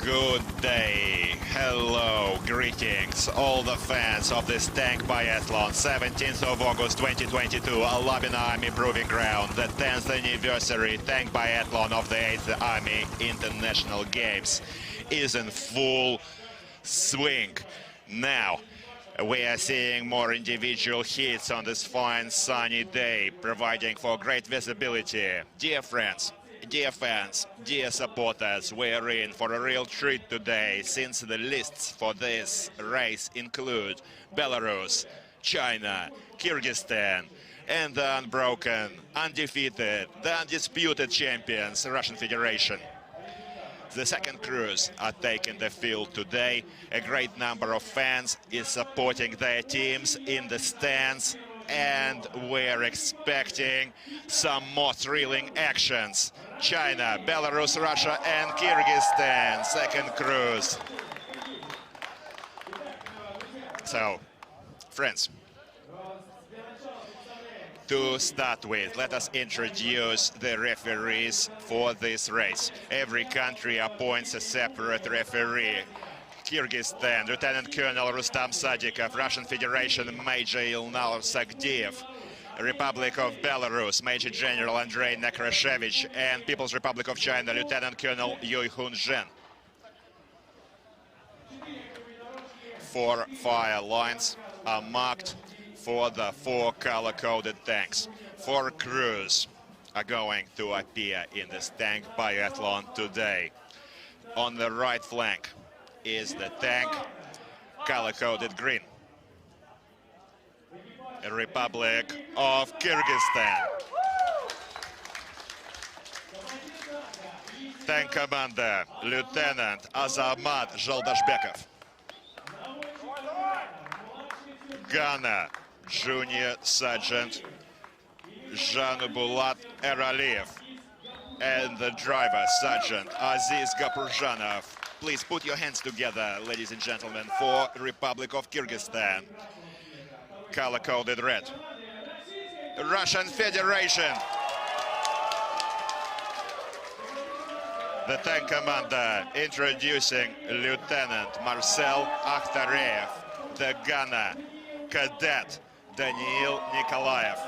Good day, hello, greetings, all the fans of this tank biathlon, 17th of August 2022, Alabina Army Proving Ground, the 10th anniversary tank biathlon of the 8th Army International Games is in full swing. Now, we are seeing more individual hits on this fine sunny day, providing for great visibility. Dear friends, dear fans, dear supporters, we are in for a real treat today, since the lists for this race include Belarus, China, Kyrgyzstan, and the unbroken, undefeated, the undisputed champions, Russian Federation. The second crews are taking the field today. A great number of fans is supporting their teams in the stands, and we're expecting some more thrilling actions. China, Belarus, Russia, and Kyrgyzstan, second cruise. So, friends, to start with, let us introduce the referees for this race. Every country appoints a separate referee. Kyrgyzstan, Lieutenant Colonel Rustam Sadikov, Russian Federation, Major Ilnur Sagdiev, Republic of Belarus, Major General Andrei Nekrashevich, and People's Republic of China, Lieutenant Colonel Yui Hun Zhen. 4 fire lines are marked for the 4 color-coded tanks. 4 crews are going to appear in this tank biathlon today. On the right flank is the tank color-coded green, the Republic of Kyrgyzstan. Tank commander, Lieutenant Azamat Zhaldashbekov. Gunner, Junior Sergeant Janubulat Eraliyev. And the driver, Sergeant Aziz Gapurjanov. Please put your hands together, ladies and gentlemen, for Republic of Kyrgyzstan. Color-coded red. Russian Federation. The tank commander introducing Lieutenant Marcel Akhtareyev. The gunner, Cadet Daniil Nikolaev.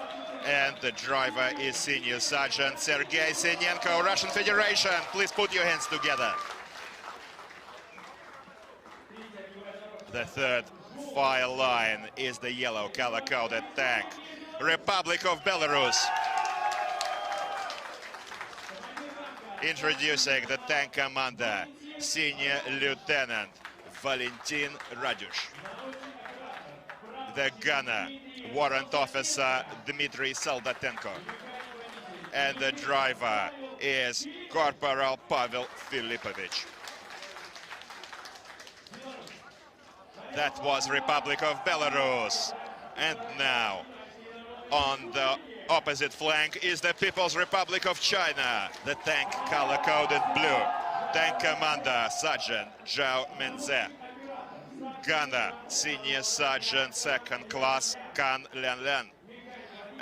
And the driver is Senior Sergeant Sergei Sinenko, Russian Federation. Please put your hands together. The third fire line is the yellow color-coded tank, Republic of Belarus. Introducing the tank commander, Senior Lieutenant Valentin Radyush. The gunner, Warrant Officer Dmitry Soldatenko. And the driver is Corporal Pavel Filipovich. That was Republic of Belarus. And now, on the opposite flank is the People's Republic of China, the tank color-coded blue. Tank commander, Sergeant Zhao Menze. Gunner, Senior Sergeant, Second Class, Kan Lianlian.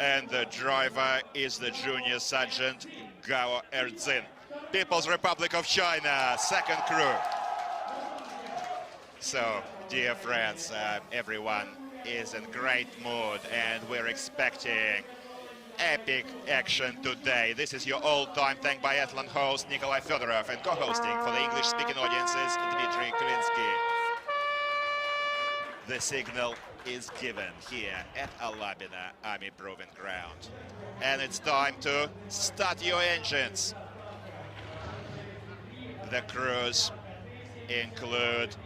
And the driver is the Junior Sergeant, Gao Erzin. People's Republic of China, second crew. So, dear friends, everyone is in great mood, and we're expecting epic action today. This is your all-time tank biathlon host, Nikolai Fedorov, and co-hosting for the English-speaking audiences, Dmitry Kulinsky. The signal is given here at Alabina Army Proving Ground. And it's time to start your engines. The crews include,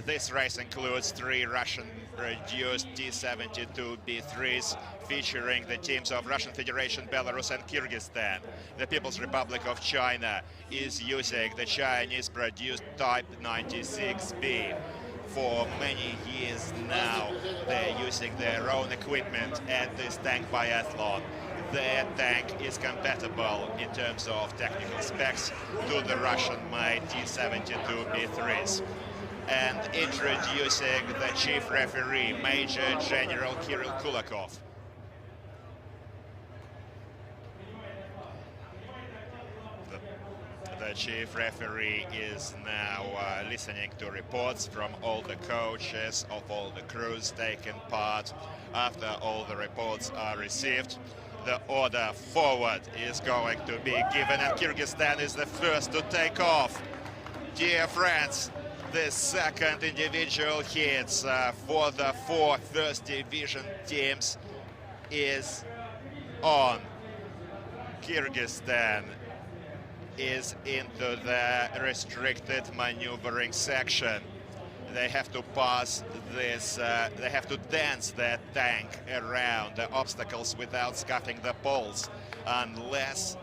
this race includes 3 Russian-produced T-72B3s featuring the teams of Russian Federation, Belarus, and Kyrgyzstan. The People's Republic of China is using the Chinese-produced Type 96B. For many years now, they're using their own equipment at this tank biathlon. Their tank is compatible in terms of technical specs to the Russian-made T-72B3s. And introducing the chief referee, Major General Kirill Kulakov. The chief referee is now listening to reports from all the coaches of all the crews taking part. After all the reports are received, the order forward is going to be given, and Kyrgyzstan is the first to take off. Dear friends, the second individual hits for the 4 first division teams is on. Kyrgyzstan is into the restricted maneuvering section. They have to pass this, they have to dance their tank around the obstacles without scuffing the poles, unless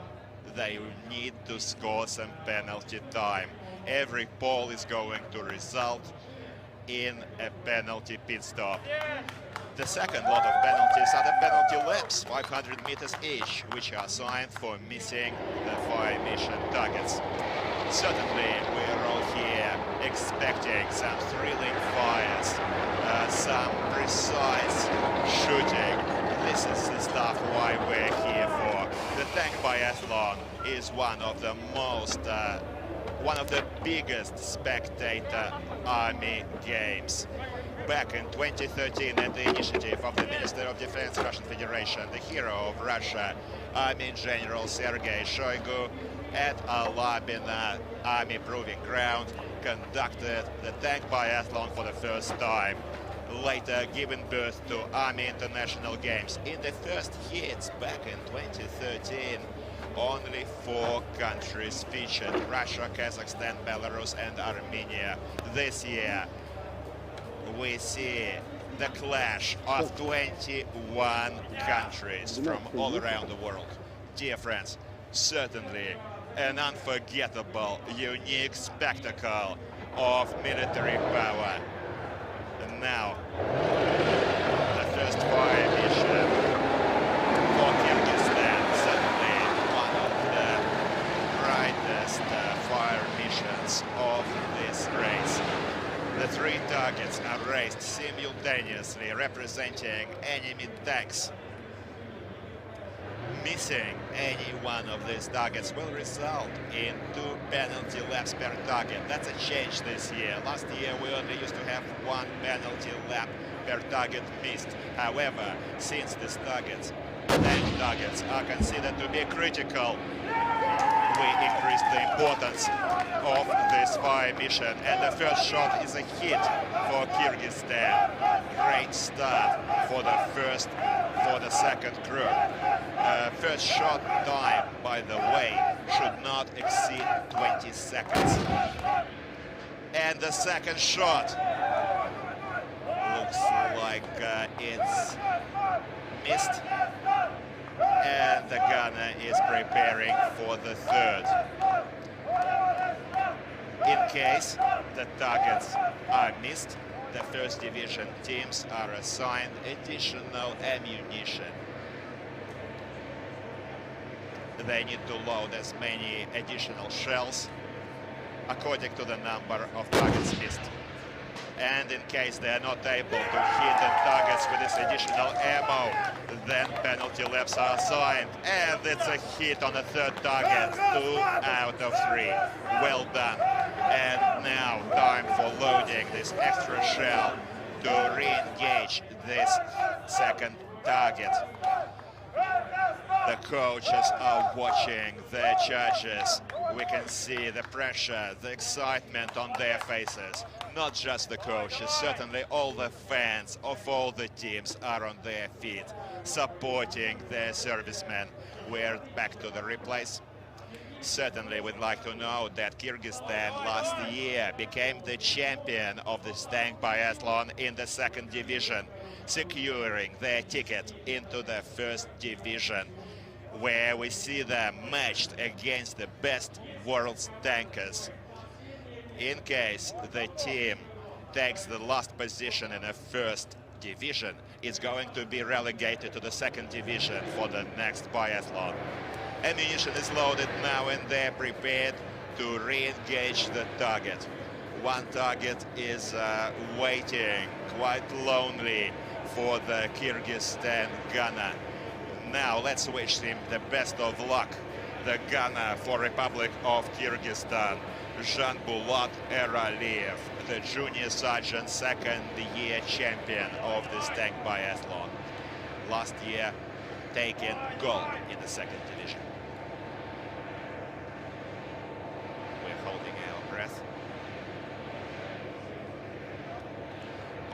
they need to score some penalty time. Every pole is going to result in a penalty pit stop. The second lot of penalties are the penalty laps, 500 meters each, which are assigned for missing the 5 mission targets. Certainly, we're all here expecting some thrilling fires, some precise shooting. This is the stuff why we're here for. The tank biathlon is one of the most, one of the biggest spectator army games. Back in 2013, at the initiative of the Minister of Defense, Russian Federation, the hero of Russia, Army General Sergei Shoigu, at Alabina Army Proving Ground, conducted the tank biathlon for the first time, later giving birth to Army International Games. In the first hits back in 2013, only 4 countries featured: Russia, Kazakhstan, Belarus and Armenia. This year, we see the clash of 21 countries from all around the world. Dear friends, certainly an unforgettable, unique spectacle of military power. And now, the first fire mission for Kyrgyzstan, certainly one of the brightest fire missions of this race. The 3 targets are raised simultaneously, representing enemy tanks. Missing any one of these targets will result in 2 penalty laps per target. That's a change this year. Last year we only used to have 1 penalty lap per target missed. However, since these targets, tank targets, are considered to be critical, we increased the importance of this fire mission, and the first shot is a hit for Kyrgyzstan. Great start for the second crew. First shot time, by the way, should not exceed 20 seconds. And the second shot looks like it's missed. And the gunner is preparing for the third. In case the targets are missed, the first division teams are assigned additional ammunition. They need to load as many additional shells according to the number of targets missed. And in case they are not able to hit the targets with this additional ammo, then penalty laps are assigned. And it's a hit on the third target, 2 out of 3. Well done. And now time for loading this extra shell to re-engage this second target. The coaches are watching the judges. We can see the pressure, the excitement on their faces. Not just the coaches, certainly all the fans of all the teams are on their feet, supporting their servicemen. We're back to the replays. Certainly we'd like to know that Kyrgyzstan last year became the champion of this tank biathlon in the second division, securing their ticket into the first division, where we see them matched against the best world's tankers. In case the team takes the last position in the first division, it's going to be relegated to the second division for the next biathlon. Ammunition is loaded now and they're prepared to re-engage the target. One target is waiting quite lonely for the Kyrgyzstan gunner. Now let's wish him the best of luck. the gunner for Republic of Kyrgyzstan, Janbulat Eraliyev, the junior sergeant, second-year champion of this tank biathlon. Last year, taking gold in the second division. We're holding our breath.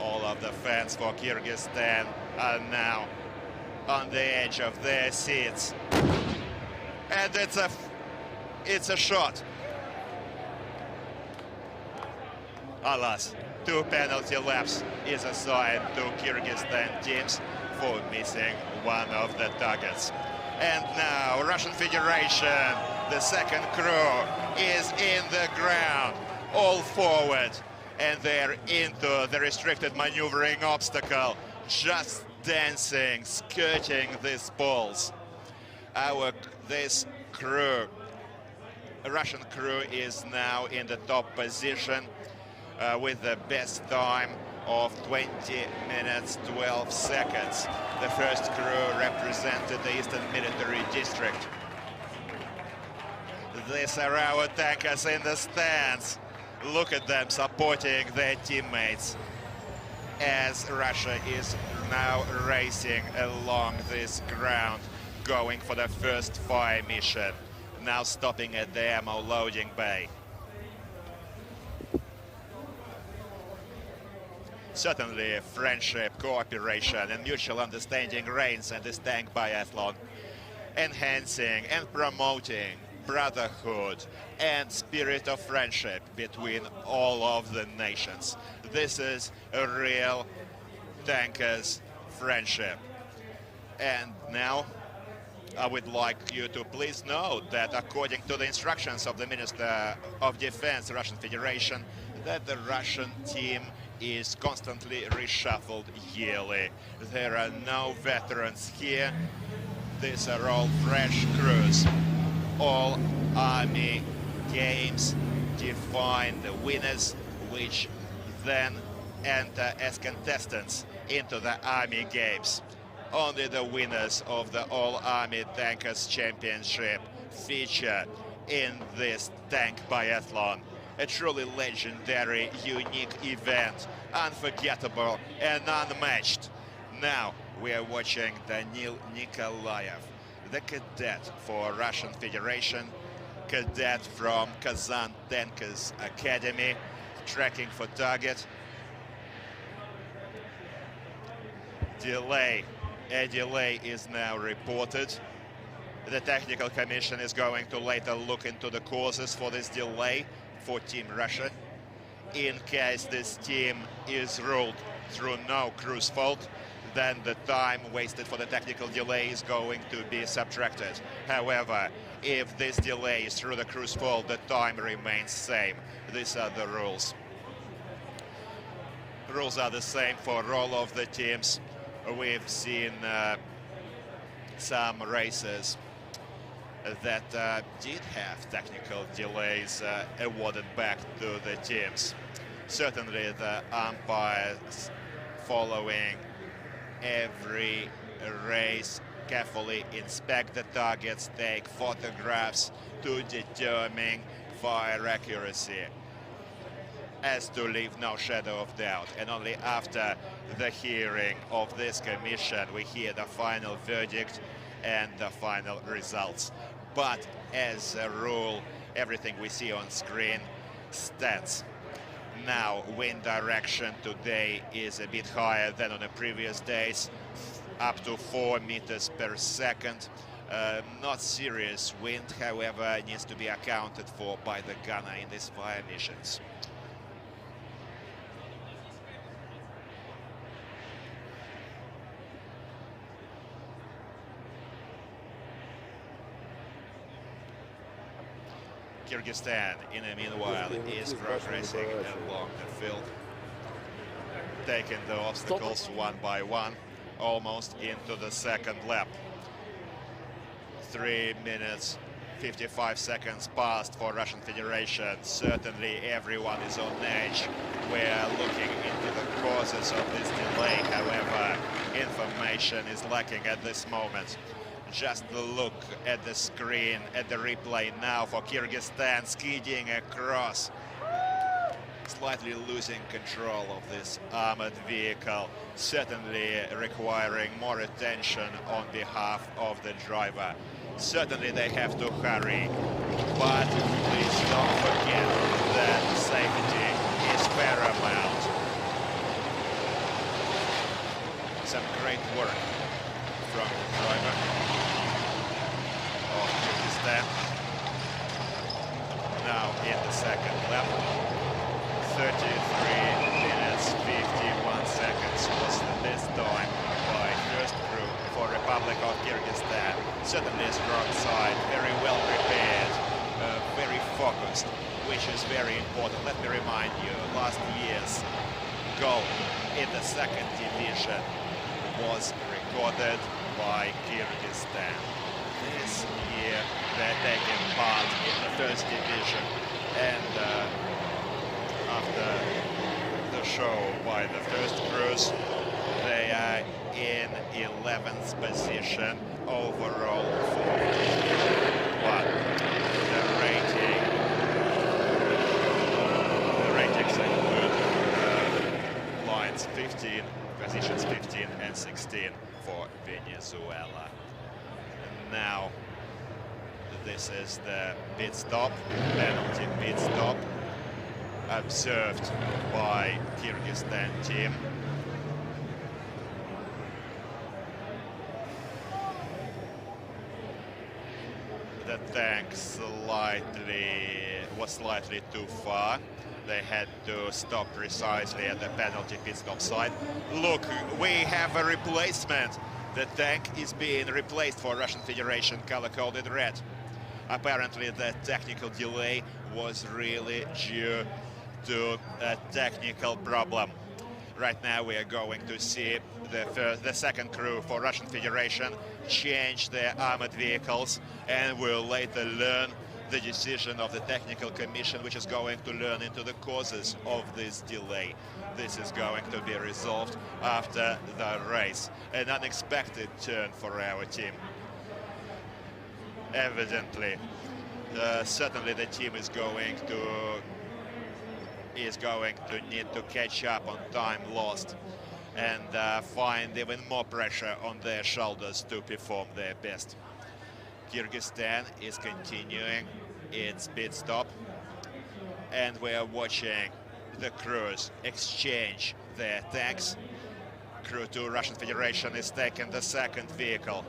All of the fans for Kyrgyzstan are now on the edge of their seats. And it's a shot. Alas, 2 penalty laps is assigned to Kyrgyzstan teams for missing one of the targets. And now Russian Federation, the second crew, is in the ground, all forward, and they're into the restricted maneuvering obstacle, just dancing, skirting these balls. This crew, Russian crew, is now in the top position with the best time of 20 minutes 12 seconds. The first crew represented the Eastern Military District. These are our tankers in the stands. Look at them supporting their teammates as Russia is now racing along this ground, going for the first fire mission, now stopping at the ammo loading bay. Certainly, friendship, cooperation, and mutual understanding reigns in this tank biathlon, enhancing and promoting brotherhood and spirit of friendship between all of the nations. This is a real tankers friendship. And now, I would like you to please note that according to the instructions of the Minister of Defense, Russian Federation, that the Russian team is constantly reshuffled yearly. There are no veterans here. These are all fresh crews. All Army games define the winners, which then enter as contestants into the Army games. Only the winners of the All-Army Tankers Championship feature in this tank biathlon. A truly legendary, unique event, unforgettable and unmatched. Now we are watching Danil Nikolaev, the cadet for Russian Federation, cadet from Kazan Tankers Academy, tracking for target. A delay is now reported. The technical commission is going to later look into the causes for this delay for Team Russia. In case this team is ruled through no crew's fault, then the time wasted for the technical delay is going to be subtracted. However, if this delay is through the crew's fault, the time remains same. These are the rules. Rules are the same for all of the teams. We've seen some races that did have technical delays awarded back to the teams. Certainly the umpires following every race carefully inspect the targets, take photographs to determine fire accuracy, as to leave no shadow of doubt. And only after the hearing of this commission we hear the final verdict and the final results. But as a rule, everything we see on screen stands. Now, wind direction today is a bit higher than on the previous days, up to 4 meters per second. Not serious wind, however, needs to be accounted for by the gunner in these fire missions. Kyrgyzstan, in the meanwhile, is progressing along the field, taking the obstacles one by one, almost into the second lap. 3 minutes, 55 seconds passed for Russian Federation. Certainly everyone is on edge. We're looking into the causes of this delay. However, information is lacking at this moment. Just look at the screen, at the replay now for Kyrgyzstan skidding across. Slightly losing control of this armored vehicle, certainly requiring more attention on behalf of the driver. Certainly they have to hurry, but please don't forget that safety is paramount. Some great work from the driver of Kyrgyzstan. Now in the second lap. 33 minutes 51 seconds was this time by first crew for Republic of Kyrgyzstan. Certainly a strong side, very well prepared, very focused, which is very important. Let me remind you, last year's goal in the second division was recorded by Kyrgyzstan. This year they're taking part in the first division, and after the show by the first crews, they are in 11th position overall for what the ratings include lines 15, positions 15 and 16 for Venezuela. And now this is the pit stop, penalty pit stop, observed by Kyrgyzstan team. The tank was slightly too far. They had to stop precisely at the penalty pit stop side. Look, we have a replacement. The tank is being replaced for Russian Federation, color-coded red. Apparently the technical delay was really due to a technical problem. Right now we are going to see the second crew for Russian Federation change their armored vehicles, and we'll later learn the decision of the technical commission, which is going to learn into the causes of this delay. This is going to be resolved after the race. An unexpected turn for our team. Evidently, certainly the team is going to need to catch up on time lost and find even more pressure on their shoulders to perform their best. Kyrgyzstan is continuing its pit stop, and we are watching the crews exchange their tanks. Crew 2 Russian Federation is taking the second vehicle.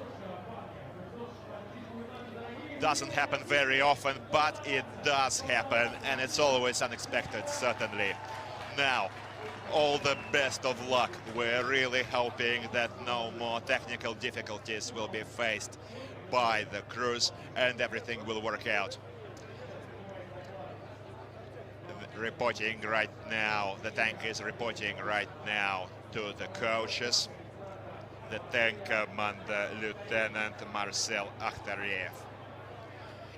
Doesn't happen very often, but it does happen, and it's always unexpected, certainly. Now, all the best of luck. We're really hoping that no more technical difficulties will be faced by the crews and everything will work out. Reporting right now, the tank is reporting right now to the coaches. The tank commander, Lieutenant Marcel Akhtariev,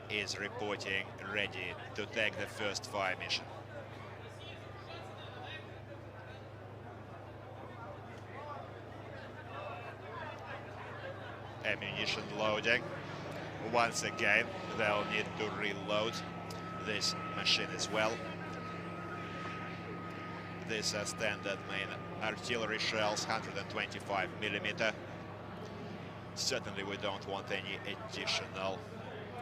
is reporting ready to take the first fire mission. Ammunition loading. Once again, they'll need to reload this machine as well. These are standard main artillery shells, 125mm. Certainly we don't want any additional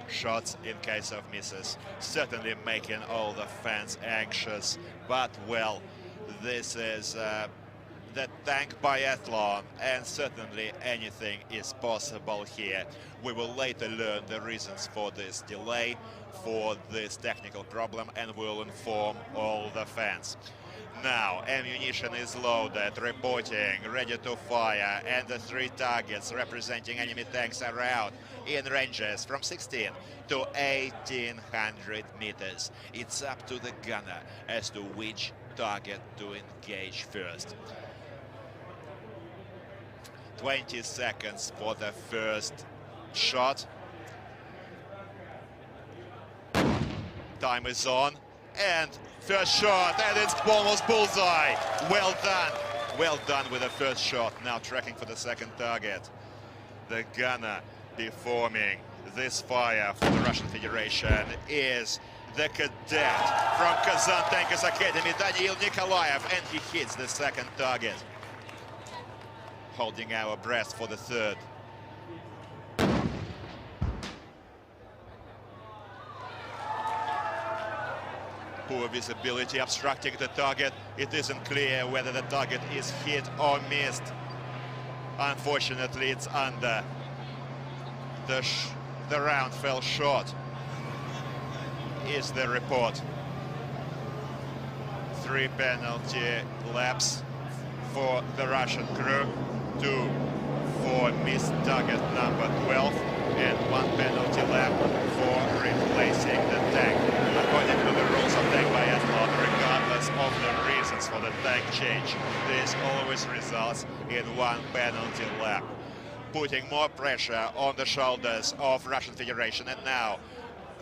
shots in case of misses. Certainly making all the fans anxious, but well, this is the tank biathlon, and certainly anything is possible here. We will later learn the reasons for this delay, for this technical problem, and we'll inform all the fans. Now, ammunition is loaded, reporting, ready to fire, and the 3 targets representing enemy tanks are out in ranges from 16 to 1800 meters. It's up to the gunner as to which target to engage first. 20 seconds for the first shot. Time is on, and first shot, and it's almost bullseye. Well done. Well done with the first shot. Now tracking for the second target. The gunner performing this fire for the Russian Federation is the cadet from Kazan Tankers Academy, Daniil Nikolaev, and he hits the second target. Holding our breath for the third. Poor visibility obstructing the target. It isn't clear whether the target is hit or missed. Unfortunately, it's under. The round fell short, is the report. 3 penalty laps for the Russian crew, 2 for missed target number 12, and 1 penalty lap for replacing the tank. According to the rules of tank biathlon, regardless of the reasons for the tank change, this always results in 1 penalty lap, putting more pressure on the shoulders of Russian Federation. And now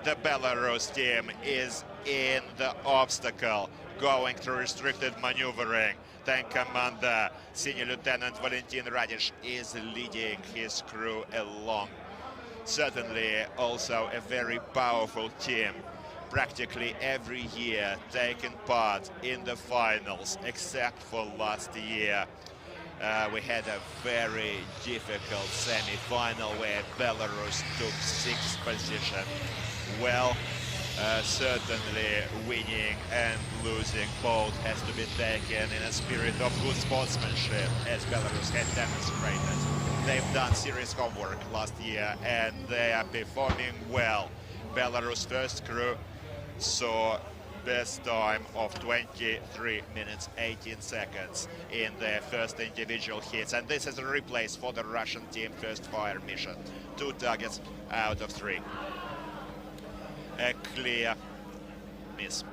the Belarus team is in the obstacle, going through restricted maneuvering. Tank commander, Senior Lieutenant Valentin Radish, is leading his crew along. Certainly also a very powerful team, practically every year taking part in the finals, except for last year. We had a very difficult semi-final where Belarus took 6th position. Well, certainly winning and losing both has to be taken in a spirit of good sportsmanship, as Belarus had demonstrated. They've done serious homework last year and they are performing well. Belarus first crew saw best time of 23 minutes 18 seconds in their first individual hits, and this is a replace for the Russian team first fire mission. 2 targets out of 3. A clear miss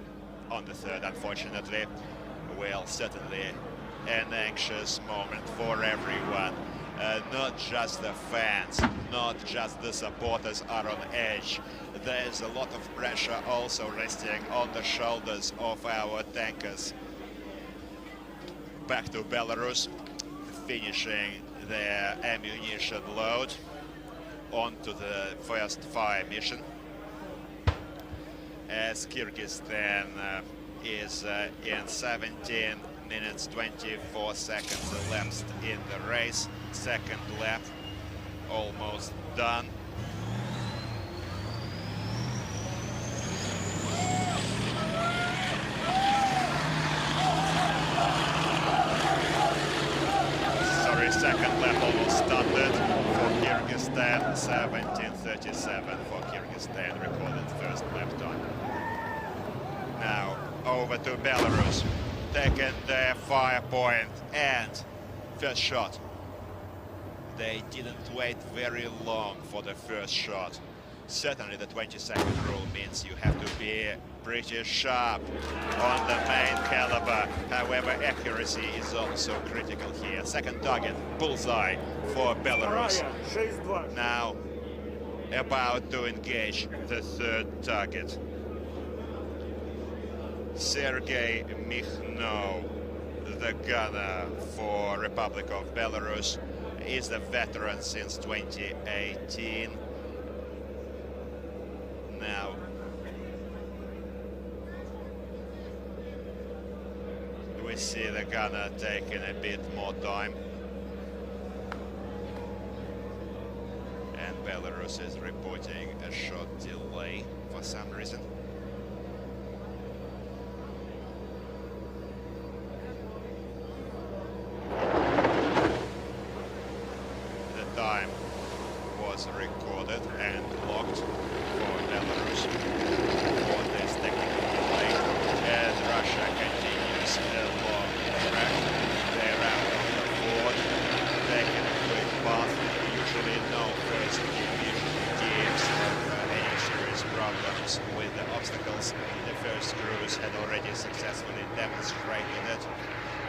on the third, unfortunately. Well, certainly an anxious moment for everyone. Not just the fans, not just the supporters are on edge. There's a lot of pressure also resting on the shoulders of our tankers. Back to Belarus, finishing their ammunition load onto the first fire mission, as Kyrgyzstan is in 17 minutes 24 seconds elapsed in the race. Second lap almost done. Sorry, second lap almost started for Kyrgyzstan. 17:37 for Kyrgyzstan recorded first lap time. Now over to Belarus, taking their fire point and first shot. They didn't wait very long for the first shot. Certainly the 20-second rule means you have to be pretty sharp on the main caliber. However, accuracy is also critical here. Second target, bullseye for Belarus. Now about to engage the third target. Sergei Mikhno, the gunner for Republic of Belarus, is a veteran since 2018. Now we see the gunner taking a bit more time, and Belarus is reporting a short delay for some reason. Time was recorded and locked for Belarus for this technical delay, as Russia continues along the track. They're out on the board, taking a quick path. Usually no first division teams have any serious problems with the obstacles. The first crews had already successfully demonstrated it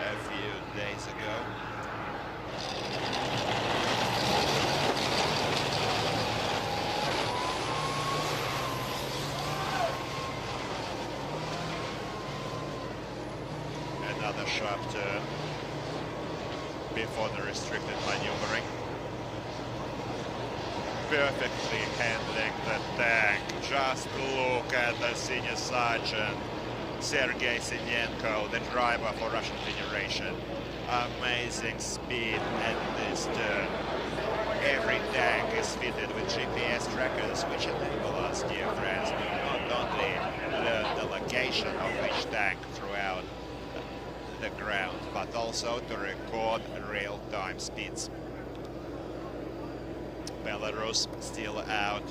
a few days ago. Another sharp turn before the restricted maneuvering. perfectly handling the tank. Just look at the senior sergeant Sergei Sinenko, the driver for Russian Federation. Amazing speed at this turn. Every tank is fitted with GPS trackers, which enable us, dear friends, to not only learn the location of each tank throughout the ground, but also to record real-time speeds. Belarus still out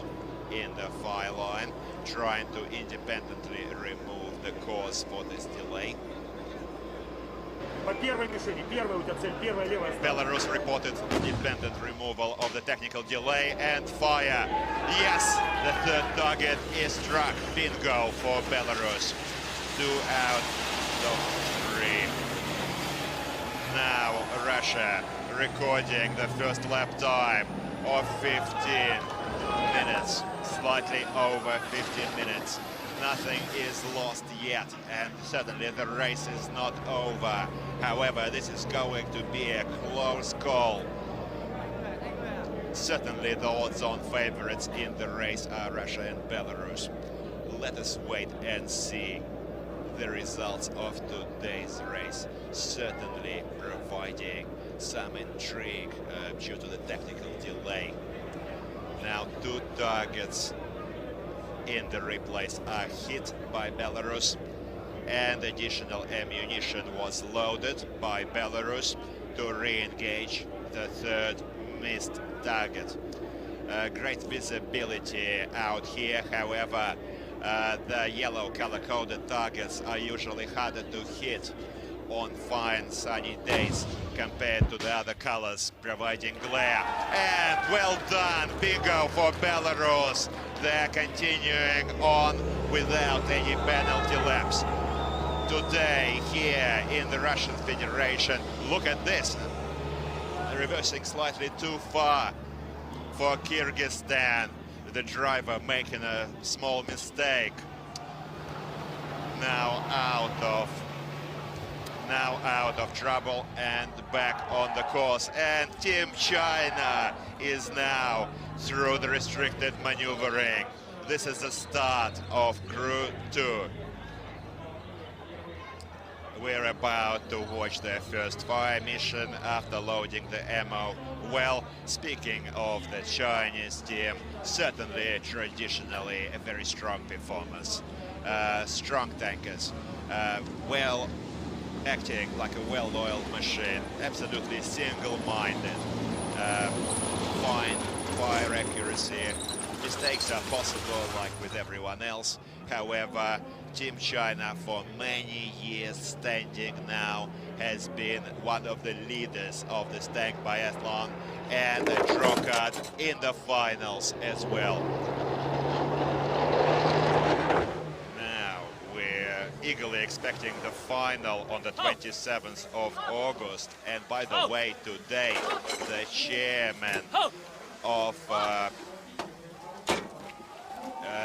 in the fire line, trying to independently remove the cause for this delay. Belarus reported independent removal of the technical delay and fire. Yes, the third target is struck. Bingo for Belarus. 2 out of 3. Now Russia recording the first lap time of 15 minutes, slightly over 15 minutes. Nothing is lost yet, and certainly the race is not over. However, this is going to be a close call. Certainly the odds-on favorites in the race are Russia and Belarus. Let us wait and see the results of today's race, certainly providing some intrigue due to the technical delay. Now 2 targets in the replays are hit by Belarus, and additional ammunition was loaded by Belarus to re-engage the third missed target. Great visibility out here, however, the yellow color-coded targets are usually harder to hit on fine sunny days compared to the other colors, providing glare. And well done, bingo for Belarus. They're continuing on without any penalty laps. Today, here in the Russian Federation, look at this. Reversing slightly too far for Kyrgyzstan. The driver making a small mistake. Now out of trouble and back on the course. And Team China is now through the restricted maneuvering. This is the start of Crew 2. We're about to watch their first fire mission after loading the ammo. Well, speaking of the Chinese team, certainly traditionally a very strong performance. Strong tankers, well acting like a well-oiled machine, absolutely single-minded, fine fire accuracy. Mistakes are possible like with everyone else. However, Team China for many years standing now has been one of the leaders of this tank biathlon and a draw card in the finals as well. Now we're eagerly expecting the final on the 27th of August. And by the way, today the chairman of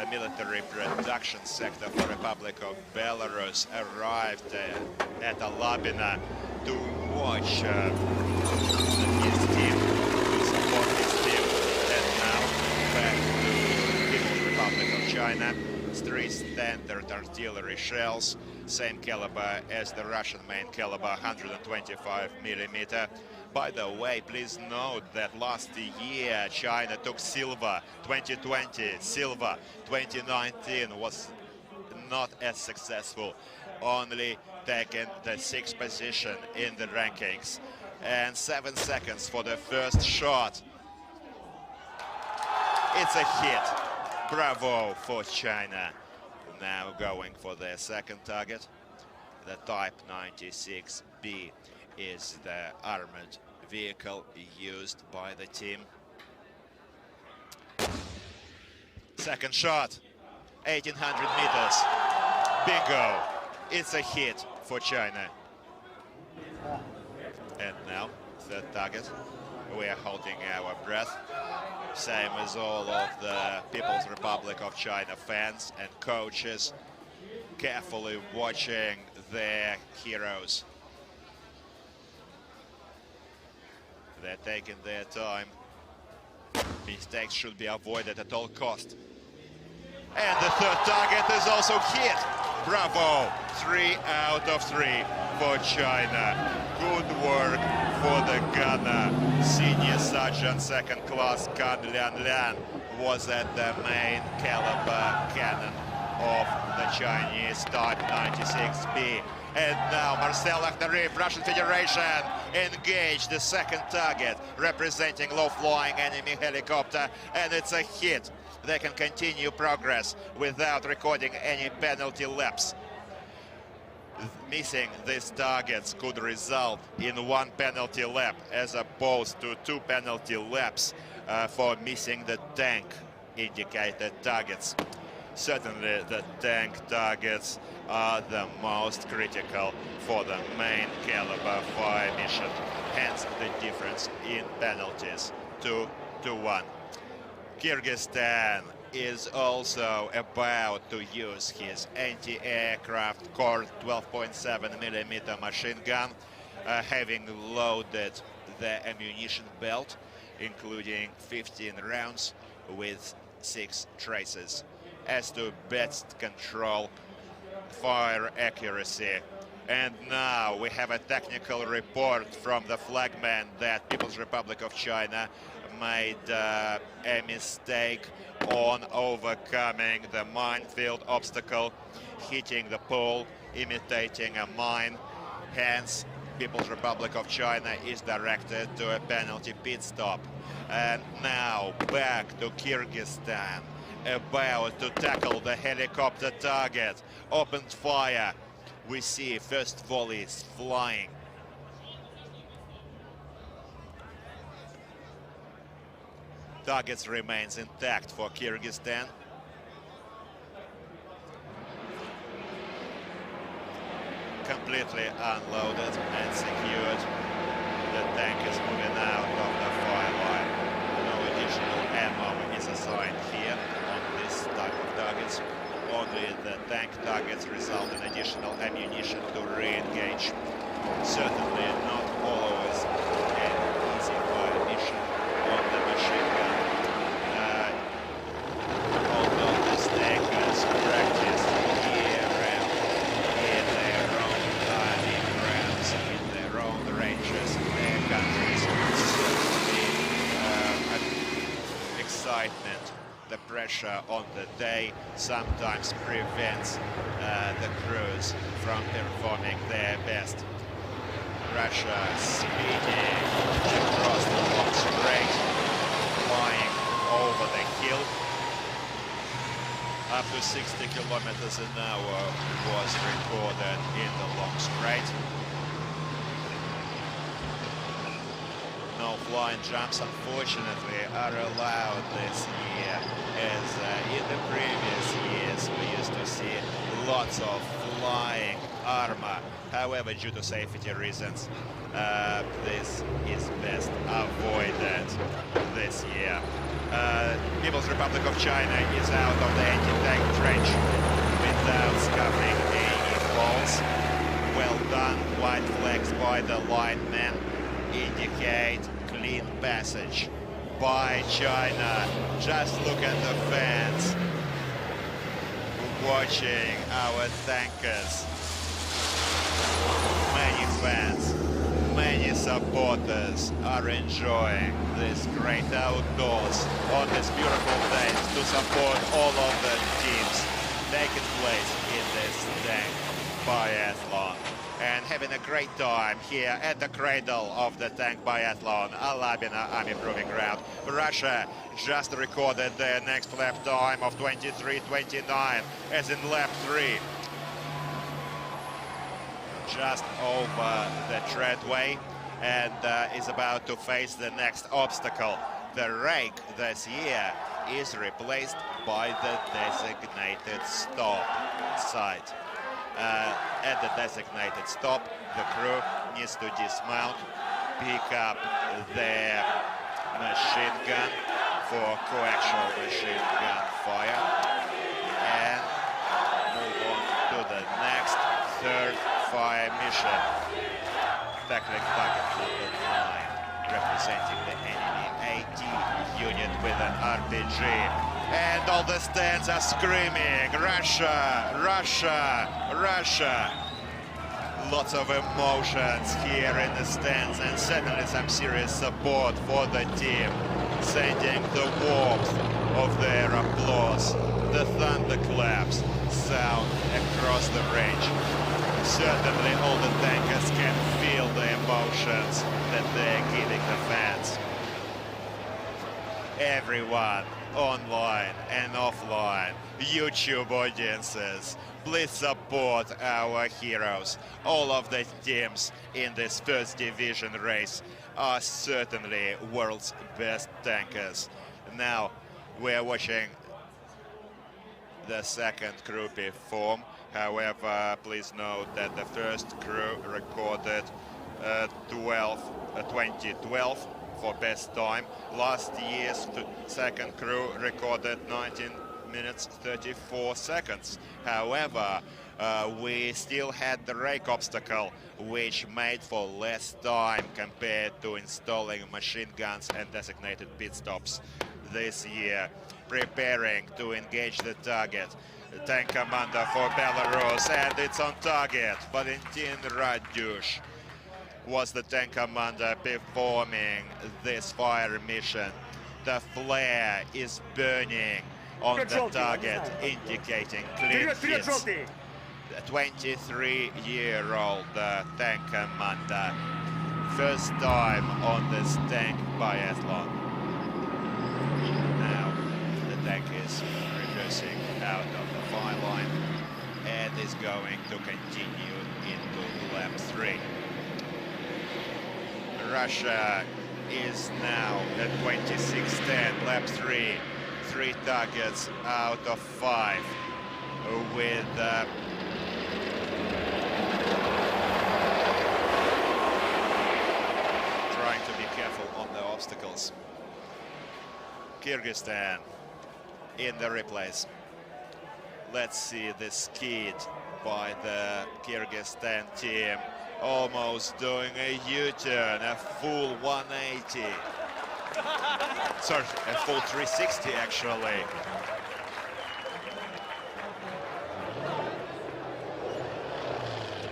military production sector for Republic of Belarus arrived at Alabina to watch his team, to support his team. And now back to the People's Republic of China. 3 standard artillery shells, same caliber as the Russian main caliber, 125 millimeter. By the way, please note that last year China took silver, 2020 silver, 2019 was not as successful, only taking the 6th position in the rankings. And 7 seconds for the first shot. It's a hit. Bravo for China. Now going for their second target. The Type 96B is the armored vehicle used by the team. Second shot, 1800 meters. Bingo. It's a hit for China. And now, third target. We are holding our breath. Same as all of the People's Republic of China fans and coaches, carefully watching their heroes. They're taking their time. Mistakes should be avoided at all cost. And the third target is also hit. Bravo! 3 out of 3 for China. Good work for the gunner. Senior Sergeant Second Class Kan Lian was at the main caliber cannon of the Chinese Type 96B. And now Marcel Akhnarif, Russian Federation, engaged the second target, representing low-flying enemy helicopter, and it's a hit. They can continue progress without recording any penalty laps. Missing these targets could result in 1 penalty lap, as opposed to 2 penalty laps for missing the tank indicated targets. Certainly the tank targets are the most critical for the main caliber fire mission, hence the difference in penalties 2-1. Kyrgyzstan is also about to use his anti-aircraft Cord 12.7mm machine gun, having loaded the ammunition belt, including 15 rounds with 6 traces. As to best control fire accuracy. And now we have a technical report from the flagman that People's Republic of China made a mistake on overcoming the minefield obstacle, hitting the pole, imitating a mine. Hence, People's Republic of China is directed to a penalty pit stop. And now back to Kyrgyzstan, about to tackle the helicopter target. Opened fire. We see first volleys flying. Targets remains intact for Kyrgyzstan. Completely unloaded and secured. The tank is moving out of the fire line. No additional ammo is assigned here on this type of targets. Only the tank targets result in additional ammunition to re-engage. Certainly not always an easy fire mission on the machine gun. Although the takers practice year round in their own diving grounds, in their own ranges, in their countries, certainly excitement, the pressure on the day sometimes prevents the crews from performing their best. Russia speeding across the long straight, flying over the hill. Up to 60 kilometers an hour was recorded in the long straight. No flying jumps, unfortunately, are allowed this year, as in the previous years we used to see lots of flying armor. However, due to safety reasons, this is best avoided this year. People's Republic of China is out of the anti-tank trench without scuffing any falls. Well done, white flags by the linemen indicate clean passage by China. Just look at the fans watching our tankers. Many fans, many supporters are enjoying this great outdoors on this beautiful day to support all of the teams taking place in this tank biathlon, and having a great time here at the cradle of the tank biathlon, Alabina Army Proving Ground. Russia just recorded their next lap time of 23:29, as in lap 3. Just over the treadway, and is about to face the next obstacle. The rake this year is replaced by the designated stop site. At the designated stop, the crew needs to dismount, pick up their machine gun for coaxial machine gun fire, and move on to the next third fire mission. Tackling target number 9. representing the enemy AT unit with an RPG. And all the stands are screaming, Russia, Russia, Russia. Lots of emotions here in the stands, and certainly some serious support for the team, sending the warmth of their applause. The thunderclaps sound across the range. Certainly all the tankers can feel the emotions that they're giving the fans. Everyone, online and offline, YouTube audiences, please support our heroes. All of the teams in this first division race are certainly world's best tankers. Now we're watching the second crew perform. However, please note that the first crew recorded 2012 for best time. Last year's second crew recorded 19 minutes 34 seconds. However, we still had the rake obstacle, which made for less time compared to installing machine guns and designated pit stops this year. Preparing to engage the target. The tank commander for Belarus, and it's on target. Valentin Radyush was the tank commander performing this fire mission. The flare is burning on the target, indicating clean hits. The 23-year-old tank commander, first time on this tank biathlon. Now the tank is reversing out of the fire line and is going to continue into lap 3. Russia is now at 26:10, lap 3. 3 targets out of 5 with trying to be careful on the obstacles. Kyrgyzstan in the replays. Let's see the skid by the Kyrgyzstan team, almost doing a U-turn, a full 180. Sorry, a full 360 actually.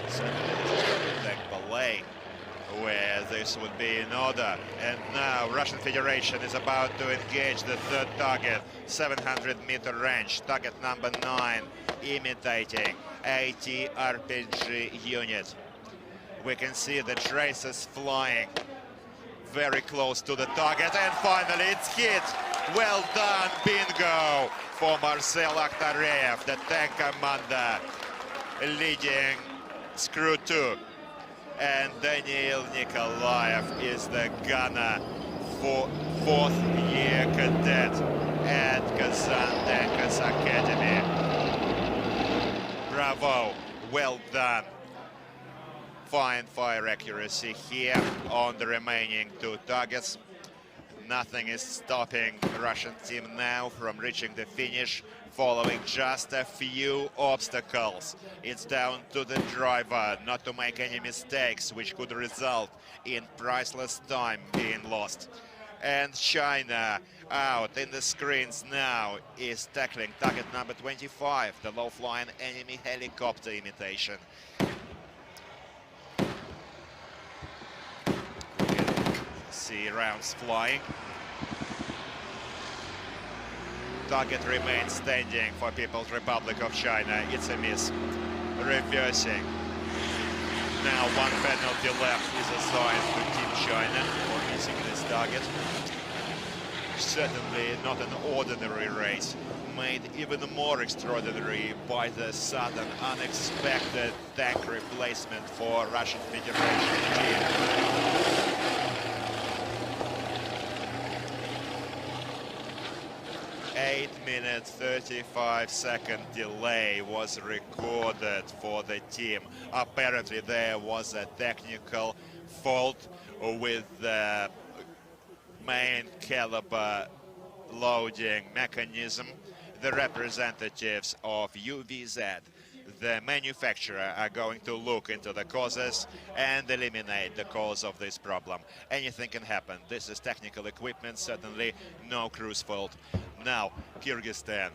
Certainly this is going to take ballet, where this would be in order. And now Russian Federation is about to engage the third target, 700-meter range, target number 9, imitating AT RPG unit. We can see the traces flying very close to the target, and finally it's hit. Well done, bingo, for Marcel Akhtarev, the tank commander, leading Screw 2. And Daniil Nikolaev is the gunner, for 4th-year cadet at Kazan Tankers Academy. Bravo, well done. Fine fire accuracy here on the remaining 2 targets. Nothing is stopping the Russian team now from reaching the finish, following just a few obstacles. It's down to the driver not to make any mistakes, which could result in priceless time being lost. And China, out in the screens now, is tackling target number 25, the low-flying enemy helicopter imitation. See rounds flying. Target remains standing for People's Republic of China. It's a miss. Reversing. Now 1 penalty left is assigned to Team China for missing this target. Certainly not an ordinary race, made even more extraordinary by the sudden, unexpected tank replacement for Russian Federation team. 8-minute 35-second delay was recorded for the team. Apparently there was a technical fault with the main caliber loading mechanism. The representatives of UVZ, the manufacturer are going to look into the causes and eliminate the cause of this problem. Anything can happen. This is technical equipment, certainly no crew's fault. Now, Kyrgyzstan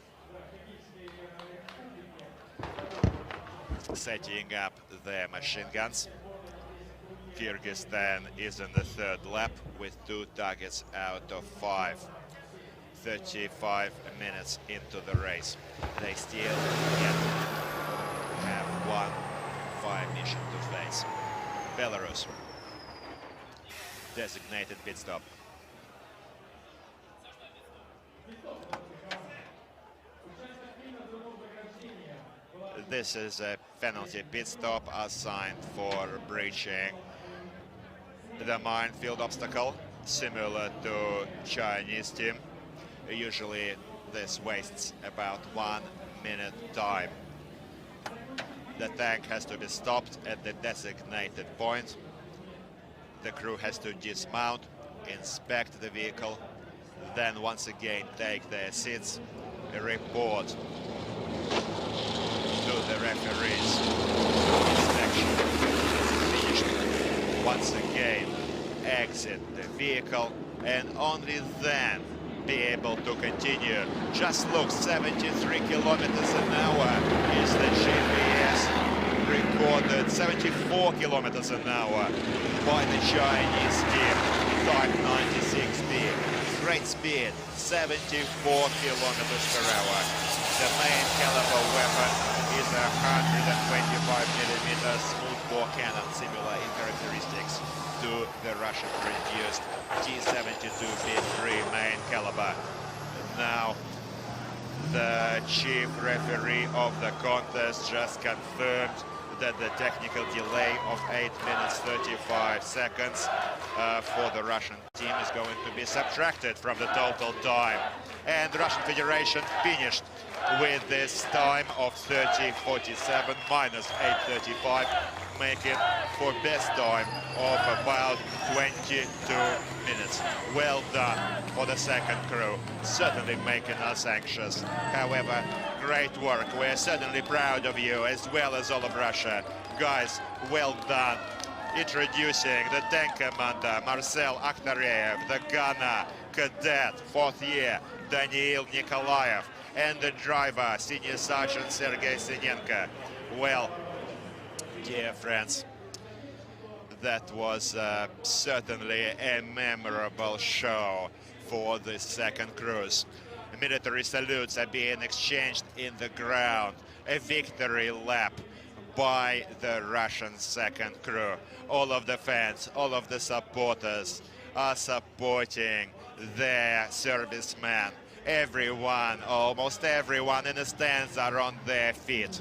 setting up their machine guns. Kyrgyzstan is in the third lap with 2 targets out of 5. 35 minutes into the race. They still yet have one fire mission to face. Belarus, designated pit stop. This is a penalty pit stop assigned for breaching the minefield obstacle, similar to Chinese team. Usually this wastes about 1 minute time. The tank has to be stopped at the designated point. The crew has to dismount, inspect the vehicle, then once again take their seats, report to the referees. Inspection is finished. Once again, exit the vehicle, and only then be able to continue. Just look, 73 kilometers an hour is the GPS recorded. 74 kilometers an hour by the Chinese team. Type 96B. Great speed, 74 kilometers per hour. The main caliber weapon is a 125mm smoothbore cannon, similar in characteristics to the Russian-produced T-72B3 main caliber. Now, the chief referee of the contest just confirmed that the technical delay of 8 minutes 35 seconds for the Russian team is going to be subtracted from the total time. And the Russian Federation finished with this time of 30:47 minus 8:35, making for best time of about 22 minutes. Well done for the second crew, certainly making us anxious. However, great work. We're certainly proud of you, as well as all of Russia. Guys, well done. Introducing the tank commander, Marcel Akhtareyev, the gunner, cadet, 4th year, Daniil Nikolaev, and the driver, Senior Sergeant Sergei Sinenko. Well, dear friends, that was certainly a memorable show for the second cruise. Military salutes are being exchanged in the ground. A victory lap by the Russian second crew. All of the fans, all of the supporters are supporting their servicemen. Everyone, almost everyone in the stands are on their feet.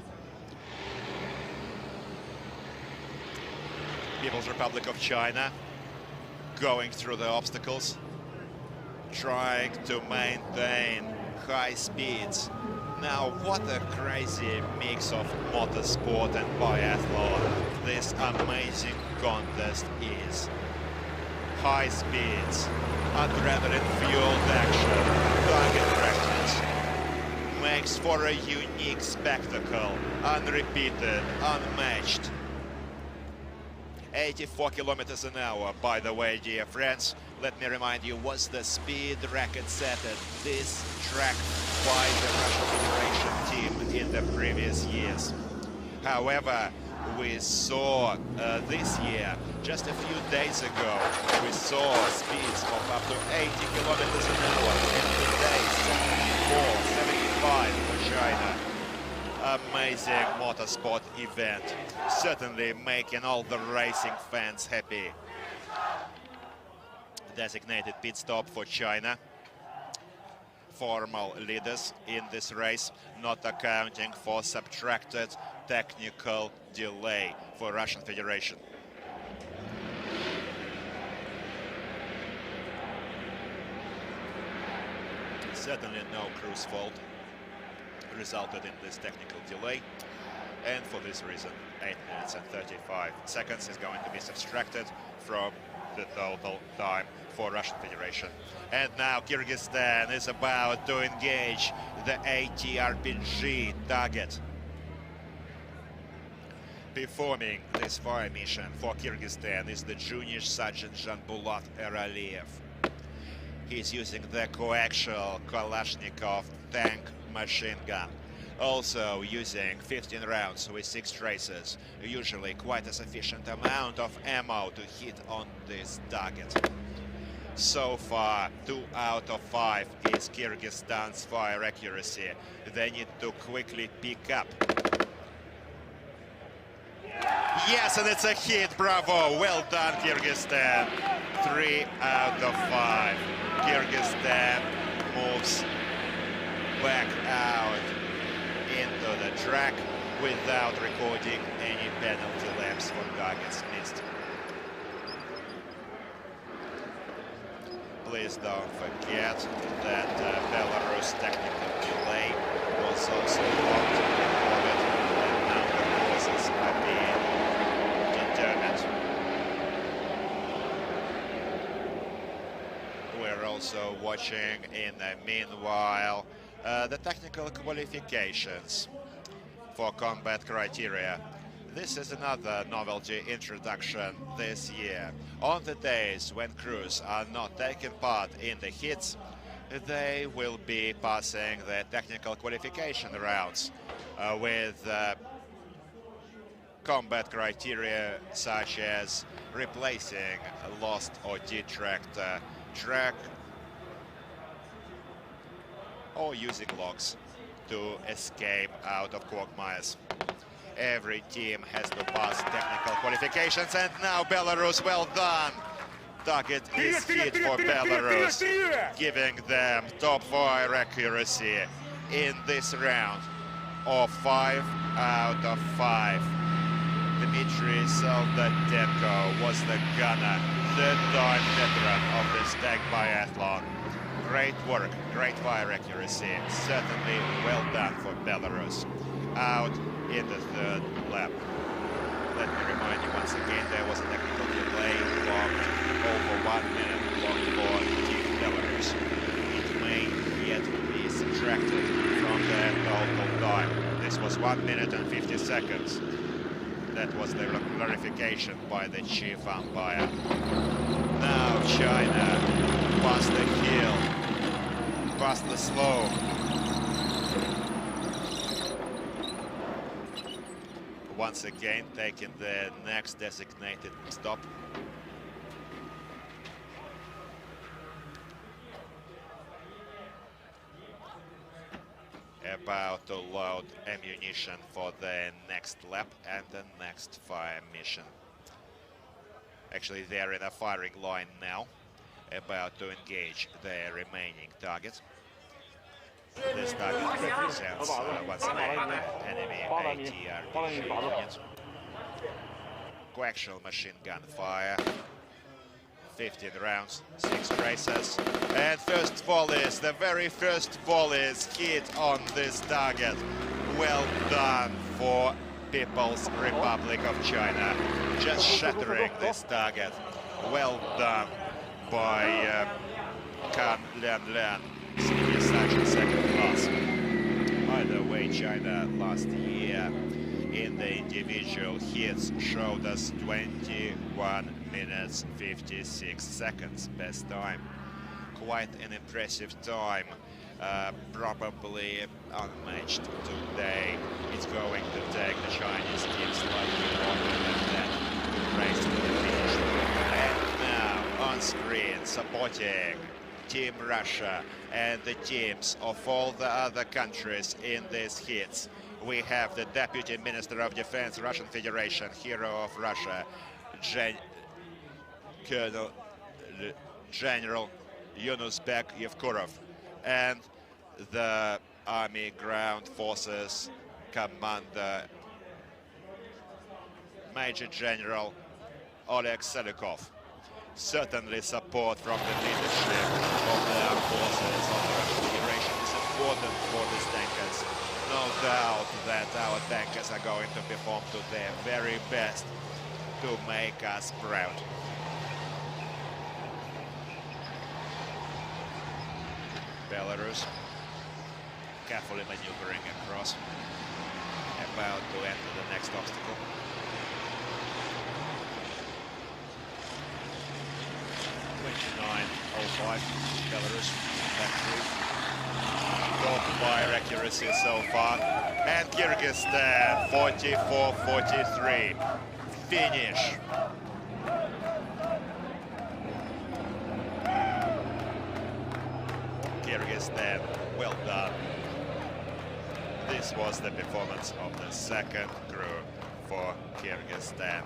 People's Republic of China going through the obstacles, trying to maintain high speeds. Now, what a crazy mix of motorsport and biathlon this amazing contest is. High speeds, adrenaline-fueled action, target practice, makes for a unique spectacle, unrepeated, unmatched. 84 kilometers an hour, by the way, dear friends. Let me remind you, was the speed record set at this track by the Russian Federation team in the previous years. However, we saw this year, just a few days ago, we saw speeds of up to 80 kilometers an hour, and today 74, 75 for China. Amazing motorsport event, certainly making all the racing fans happy. Designated pit stop for China. Formal leaders in this race, not accounting for subtracted technical delay for Russian Federation. Certainly no crew's fault resulted in this technical delay, and for this reason 8 minutes and 35 seconds is going to be subtracted from the total time for Russian Federation. And now Kyrgyzstan is about to engage the ATRPG target. Performing this fire mission for Kyrgyzstan is the junior Sergeant Janbulat Eraliyev. He's using the coaxial Kalashnikov tank machine gun, also using 15 rounds with 6 traces, usually quite a sufficient amount of ammo to hit on this target. So far, 2 out of 5 is Kyrgyzstan's fire accuracy. They need to quickly pick up. Yes, and it's a hit, bravo, well done Kyrgyzstan. 3 out of 5. Kyrgyzstan moves back out into the track without recording any penalty laps for targets missed. Please don't forget that Belarus technical delay was also logged recorded, and now the causes are being determined. We're also watching in the meanwhile the technical qualifications for combat criteria. This is another novelty introduction this year. On the days when crews are not taking part in the hits, they will be passing the technical qualification rounds with combat criteria such as replacing lost or detracked track or using logs to escape out of quagmires. Every team has to pass technical qualifications, and now Belarus, well done. Target is hit for Belarus, giving them top fire accuracy in this round of 5 out of 5. Dmitry Soldatenko was the gunner, third-time veteran of this tank biathlon. Great work, great fire accuracy, certainly well done for Belarus. Out in the third lap. Let me remind you once again, there was a technical delay logged over 1 minute logged for Team Belarus. It may yet be subtracted from the total time. This was 1 minute and 50 seconds. That was the clarification by the chief umpire. Now China past the hill, past the slope. Once again taking the next designated stop. About to load ammunition for the next lap and the next fire mission. Actually, they're in a firing line now, about to engage their remaining target. This target represents once again enemy ATR unit. Coaxial machine gun fire. 15 rounds, 6 traces. And first volleys, the very first volleys hit on this target. Well done for People's Republic of China. Just shattering this target. Well done by Kan Lian, senior sergeant, second class. By the way, China last year in the individual hits showed us 21 minutes 56 seconds best time. Quite an impressive time, probably unmatched today. It's going to take the Chinese team slightly longer than that to race to the finish line. And now on screen supporting Team Russia and the teams of all the other countries in these hits. We have the Deputy Minister of Defense, Russian Federation, hero of Russia, General Yunusbek Yevkurov, and the Army Ground Forces Commander, Major General Oleg Selikov. Certainly support from the leadership of the armed forces of the Russian Federation is important for these tankers. No doubt that our tankers are going to perform to their very best to make us proud. Belarus carefully maneuvering across. about to enter the next obstacle. .29.05, Belarus, back 3. Top fire accuracy so far. And Kyrgyzstan, 44.43. Finish. Kyrgyzstan, well done. This was the performance of the second crew for Kyrgyzstan.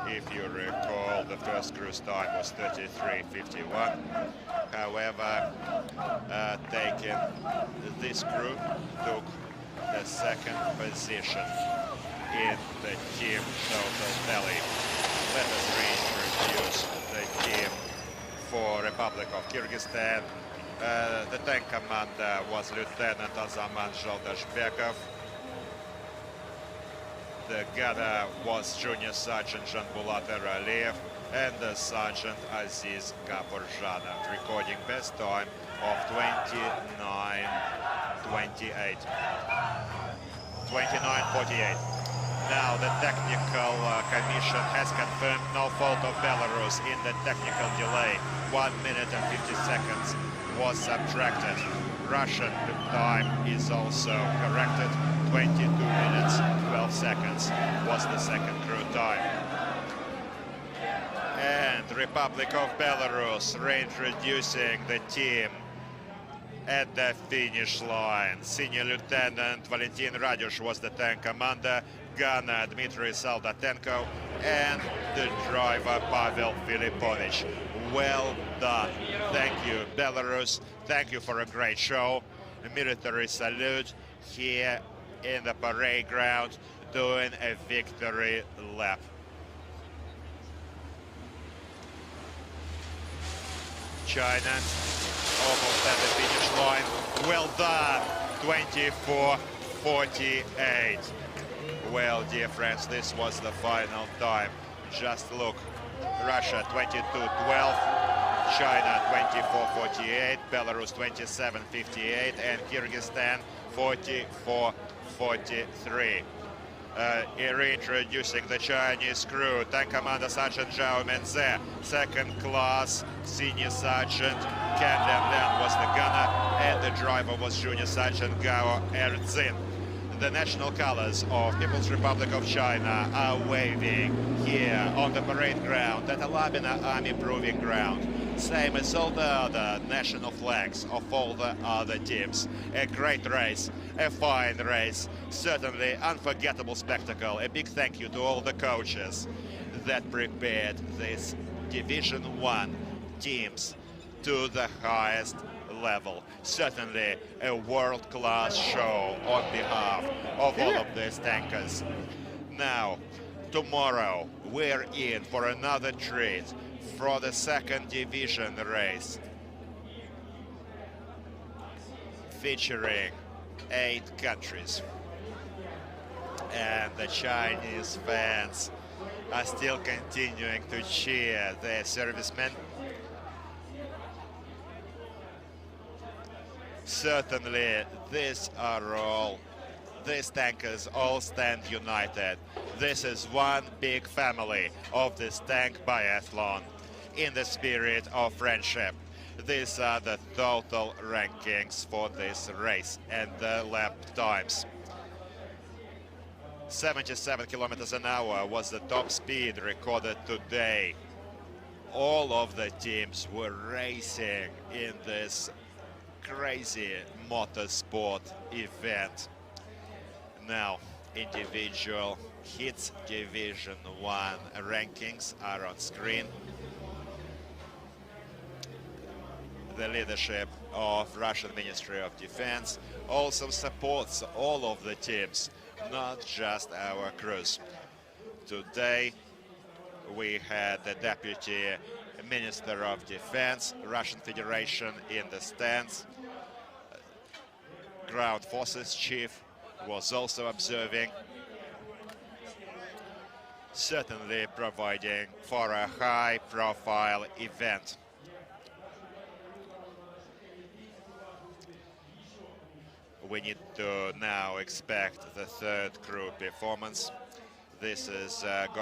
If you recall, the first crew's time was 33.51. However, taking this crew took the second position in the team total tally. Let us reintroduce the team for Republic of Kyrgyzstan. The tank commander was Lieutenant Azaman Zhaldashbekov. The gunner was Junior Sergeant Janbulat Eraliyev and the Sergeant Aziz Gaborjanov, recording best time of 29.28. 29.48. Now the technical commission has confirmed no fault of Belarus in the technical delay. 1 minute and 50 seconds was subtracted. Russian time is also corrected. 22 minutes, 12 seconds was the second crew time. And Republic of Belarus reintroducing the team at the finish line. Senior Lieutenant Valentin Radyush was the tank commander, gunner Dmitry Soldatenko, and the driver Pavel Filipovich. Well done. Thank you, Belarus. Thank you for a great show. A military salute here in the parade ground, doing a victory lap. China almost at the finish line. Well done. 24.48. Well, dear friends, this was the final time. Just look. Russia 22.12, China 24.48, Belarus 27.58, and Kyrgyzstan 44.43. Reintroducing the Chinese crew, tank commander Sergeant Zhao Menze, second class Senior Sergeant Ken Lian was the gunner, and the driver was Junior Sergeant Gao Erzin. The national colors of People's Republic of China are waving here on the parade ground at the Labina Army Proving Ground, same as all the other national flags of all the other teams. A great race, a fine race, certainly unforgettable spectacle. A big thank you to all the coaches that prepared this Division 1 teams to the highest level. Certainly a world-class show on behalf of all of these tankers. Now, tomorrow we're in for another treat for the second division race, featuring 8 countries. And the Chinese fans are still continuing to cheer their servicemen. Certainly, these tankers all stand united. This is one big family of this tank biathlon in the spirit of friendship. These are the total rankings for this race and the lap times. 77 kilometers an hour was the top speed recorded today. All of the teams were racing in this crazy motorsport event. Now, individual hits Division 1 rankings are on screen. The leadership of Russian Ministry of Defense also supports all of the teams, not just our crews. Today, we had the Deputy Minister of Defense, Russian Federation, in the stands. Ground Forces Chief was also observing, certainly providing for a high-profile event. we need to now expect the third crew performance. This is